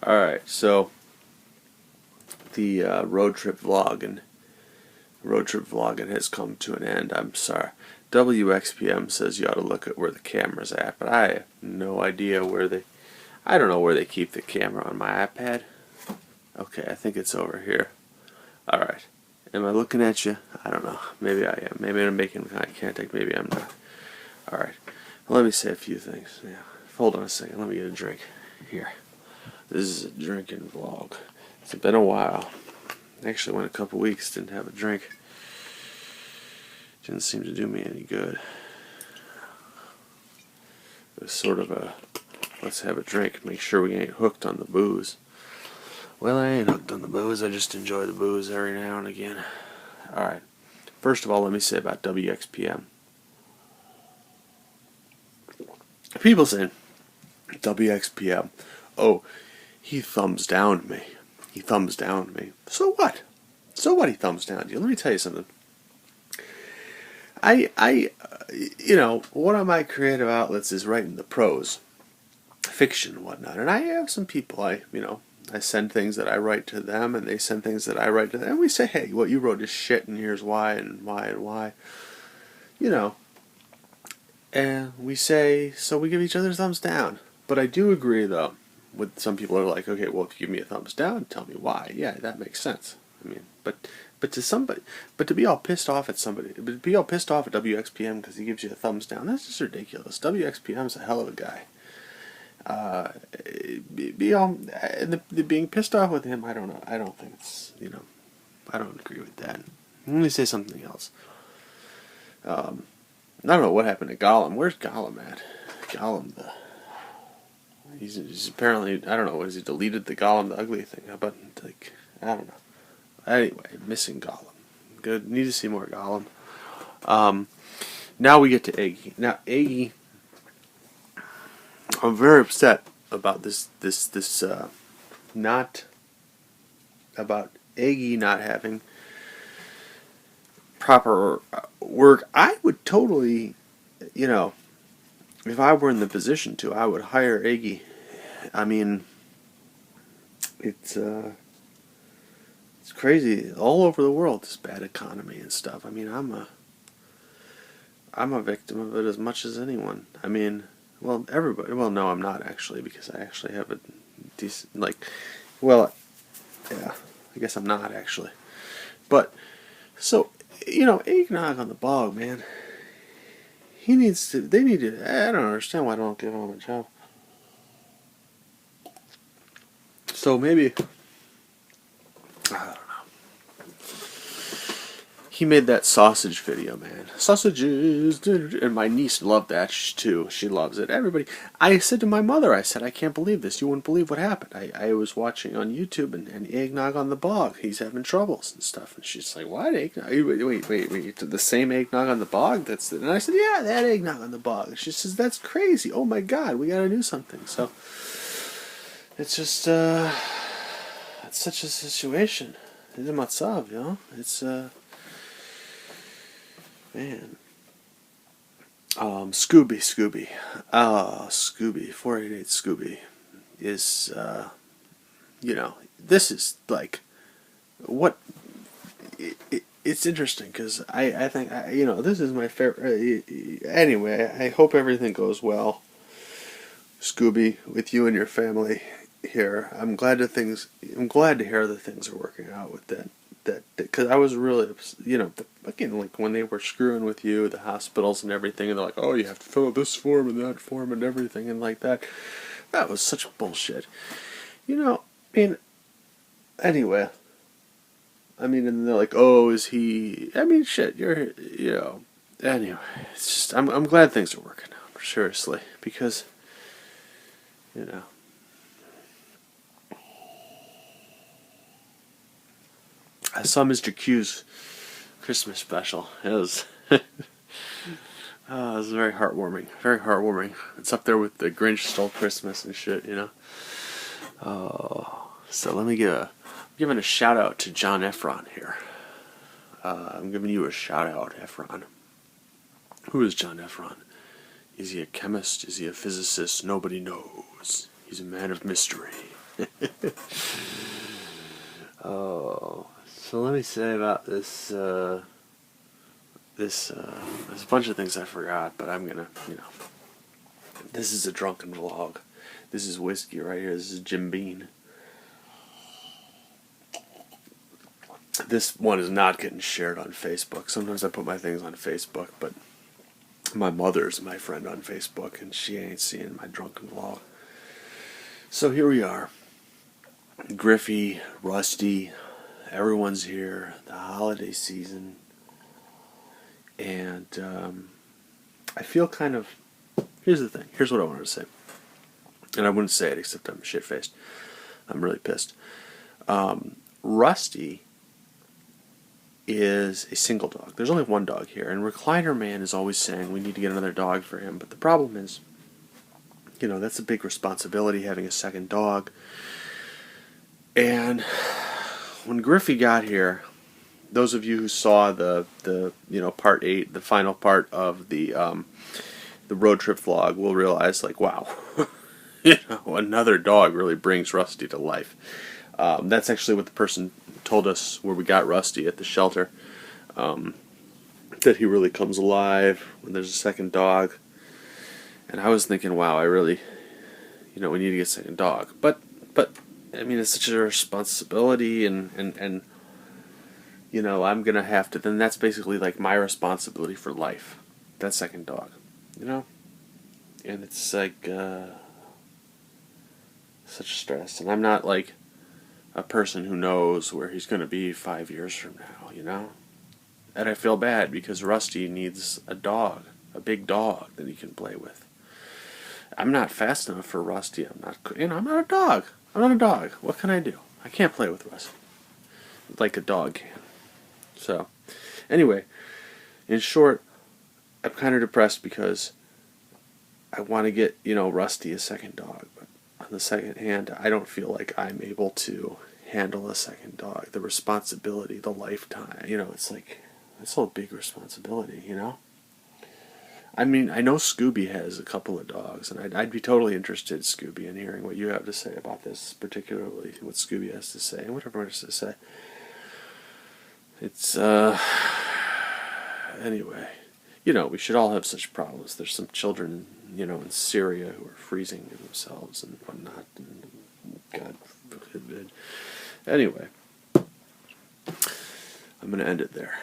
Alright, so the road trip vlogging has come to an end. I'm sorry. WXPM says you ought to look at where the camera's at, but I have no idea where I don't know where they keep the camera on my iPad. Okay, I think it's over here. Alright. Am I looking at you? I don't know. Maybe I am. Maybe I'm making eye contact. Maybe I'm not. Alright. Well, let me say a few things. Yeah. Hold on a second. Let me get a drink. Here. This is a drinking vlog. It's been a while. Actually went a couple weeks, didn't have a drink. Didn't seem to do me any good. It was sort of a, let's have a drink, make sure we ain't hooked on the booze. Well, I ain't hooked on the booze, I just enjoy the booze every now and again. Alright, first of all, let me say about WXPM. People saying, WXPM, oh, he thumbs down me. He thumbs down me. So what? So what he thumbs down to you? Let me tell you something. You know, one of my creative outlets is writing the prose, fiction and whatnot. And I have some people, I send things that I write to them, and they send things that I write to them. And we say, hey, what you wrote is shit, and here's why, and why, and why. You know. And we say, so we give each other thumbs down. But I do agree, though, with some people are like, okay, well, if you give me a thumbs down, tell me why. Yeah, that makes sense. I mean, but to be all pissed off at somebody, to be all pissed off at WXPM because he gives you a thumbs down, that's just ridiculous. WXPM's a hell of a guy. Being pissed off with him, I don't know. I don't think it's, I don't agree with that. Let me say something else. I don't know what happened to Gollum. Where's Gollum at? Gollum, he's apparently, I don't know, has he deleted the Gollum the Ugly thing? How about, like, I don't know. Anyway, missing Gollum. Good, need to see more Gollum. Now we get to Iggy. Now, Iggy, I'm very upset about this, not, about Iggy not having proper work. I would totally, if I were in the position to, I would hire Iggy. I mean, it's crazy all over the world, this bad economy and stuff. I mean, I'm a victim of it as much as anyone. I mean, well, everybody. Well, no, I'm not actually, because I actually have a decent, yeah, I guess I'm not actually. But, so, eggnog on the bog, man. They need to, I don't understand why I don't give him a job. So maybe, I don't know. He made that sausage video, man. Sausages, and my niece loved that too. She loves it. Everybody. I said to my mother, I said, I can't believe this. You wouldn't believe what happened. I was watching on YouTube and eggnog on the bog. He's having troubles and stuff. And she's like, what eggnog? Wait. The same eggnog on the bog? And I said, yeah, that eggnog on the bog. And she says, that's crazy. Oh my God, we got to do something. So it's just, it's such a situation. It's matzav, It's, man. Scooby. 488 Scooby is, this is like, what, it's interesting because I think, this is my favorite, anyway, I hope everything goes well, Scooby, with you and your family here. I'm glad to hear that things are working out with that, because I was really, again, like when they were screwing with you, the hospitals and everything, and they're like, oh, you have to fill out this form and that form and everything, and like that was such bullshit. Anyway, and they're like, oh, is he, shit, anyway, it's just, I'm glad things are working out, seriously, because, I saw Mr. Q's Christmas special. It was, it was very heartwarming. Very heartwarming. It's up there with the Grinch Stole Christmas and shit, Oh, so let me giving a shout out to John Efron here. I'm giving you a shout out, Efron. Who is John Efron? Is he a chemist? Is he a physicist? Nobody knows. He's a man of mystery. Oh, so let me say about this. There's a bunch of things I forgot, but I'm gonna, this is a drunken vlog. This is whiskey right here. This is Jim Beam. This one is not getting shared on Facebook. Sometimes I put my things on Facebook, but my mother's my friend on Facebook, and she ain't seeing my drunken vlog. So here we are. Griffey, Rusty, everyone's here. The holiday season. And I feel kind of... Here's the thing. Here's what I wanted to say. And I wouldn't say it except I'm shit-faced. I'm really pissed. Rusty is a single dog. There's only one dog here. And Recliner Man is always saying we need to get another dog for him. But the problem is, that's a big responsibility, having a second dog. And when Griffey got here, those of you who saw the part 8, the final part of the road trip vlog will realize, like, wow, another dog really brings Rusty to life. That's actually what the person told us where we got Rusty at the shelter, that he really comes alive when there's a second dog. And I was thinking, wow, I really, we need to get a second dog. But I mean, it's such a responsibility, and I'm going to have to, then that's basically like my responsibility for life, that second dog, And it's like, such stress. And I'm not like a person who knows where he's going to be 5 years from now, And I feel bad because Rusty needs a dog, a big dog that he can play with. I'm not fast enough for Rusty. I'm not a dog. I'm not a dog. What can I do? I can't play with Rusty like a dog can. So, anyway, in short, I'm kind of depressed because I want to get, Rusty a second dog. But on the second hand, I don't feel like I'm able to handle a second dog. The responsibility, the lifetime, it's like, it's a big responsibility, I mean, I know Scooby has a couple of dogs, and I'd be totally interested, Scooby, in hearing what you have to say about this, particularly what Scooby has to say, and what everyone has to say. It's, anyway, we should all have such problems. There's some children, in Syria who are freezing themselves and whatnot, and God forbid. Anyway, I'm going to end it there.